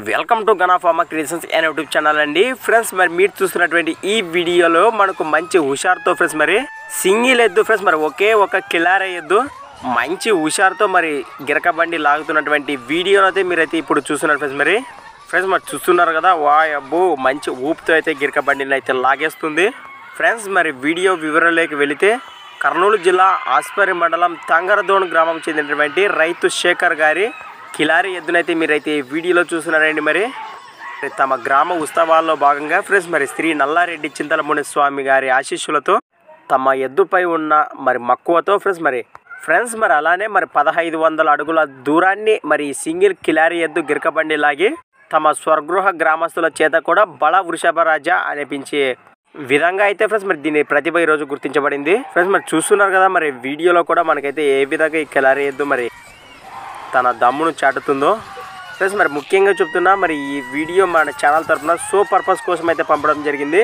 Welcome to Gana pharma creations and YouTube channel అండి friends. మరి మీరు చూస్తున్నటువంటి ఈ వీడియోలో మనకు మంచి హుషారుతో ఫ్రెండ్స్ మరి సింగిల్ ఎద్దు ఫ్రెండ్స్ మరి ఒకే ఒక కిలారీ ఎద్దు మంచి హుషారుతో మరి గిరక బండి లాగుతున్నటువంటి వీడియోలో అయితే మీరైతే ఇప్పుడు చూస్తున్నారు ఫ్రెండ్స్ మరి చూస్తున్నారు కదా. వా అబ్బో మంచి ఊపుతో అయితే గిరక బండిని అయితే లాగేస్తుంది ఫ్రెండ్స్. మరి వీడియో వివరాల్లోకి వెళితే కర్నూలు జిల్లా ఆస్పరి మండలం తంగరదోన్ గ్రామం చెందినటువంటి రైతు శేఖర్ గారి కిలారీ ఎద్దునైతే మీరైతే ఈ వీడియోలో చూస్తున్నారండి. మరి తమ గ్రామ ఉత్సవాల్లో భాగంగా ఫ్రెండ్స్ మరి శ్రీ నల్లారెడ్డి చింతలముని స్వామి గారి ఆశీస్సులతో తమ ఎద్దుపై ఉన్న మరి మక్కువతో ఫ్రెండ్స్ మరి అలానే మరి 1500 అడుగుల దూరాన్ని మరి సింగిల్ కిలారీ ఎద్దు గిరకబండి లాగి తమ స్వగృహ గ్రామస్తుల చేత కూడా బల వృషభరాజా అనిపించే విధంగా అయితే ఫ్రెండ్స్ మరి దీని ప్రతిభ ఈరోజు గుర్తించబడింది ఫ్రెండ్స్. మరి చూస్తున్నారు కదా మరి వీడియోలో కూడా మనకైతే ఏ విధంగా ఈ కిలారీ ఎద్దు మరి తన దమ్మును చాటుతుందో ఫ్రెండ్స్. మరి ముఖ్యంగా చెప్తున్నా మరి ఈ వీడియో మన ఛానల్ తరఫున షో పర్పస్ కోసం అయితే పంపడం జరిగింది.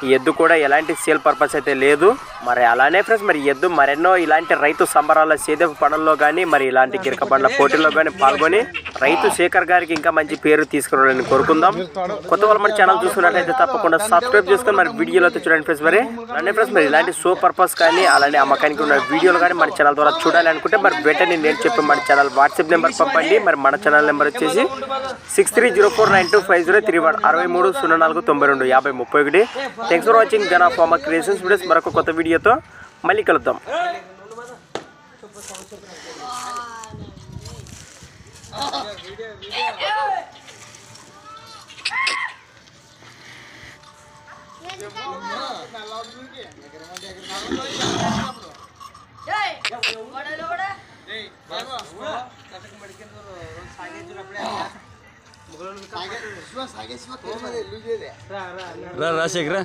ఈ ఎద్దు కూడా ఎలాంటి సేల్ పర్పస్ అయితే లేదు. మరి అలానే ఫ్రెండ్స్ మరి ఎద్దు మరెన్నో ఇలాంటి రైతు సంబరాల సేదపు పనుల్లో కానీ మరి ఇలాంటి గిరక బండ్ల పోటీల్లో కానీ పాల్గొని రైతు శేఖర్ గారికి ఇంకా మంచి పేరు తీసుకురావాలని కోరుకుందాం. కొత్త వాళ్ళు మన ఛానల్ చూస్తున్నట్లయితే తప్పకుండా సబ్స్క్రైబ్ చేసుకొని మరి వీడియోలో అయితే చూడండి ఫ్రెండ్స్. మరి అలానే ఫ్రెండ్స్ మరి ఇలాంటి షో పర్పస్ కానీ అలానే అమ్మకానికి ఉన్న వీడియోలు కానీ మన ఛానల్ ద్వారా చూడాలి అనుకుంటే మరి వెంటనే నేను చెప్పి మన ఛానల్ వాట్సాప్ నెంబర్ పంపండి. మరి మన ఛానల్ నెంబర్ వచ్చేసి 6304925031 6304925031. Thanks for watching Gana pharma creations videos. మరొక కొత్త వీడియోతో మళ్ళీ కలుద్దాం. రా శేఖర్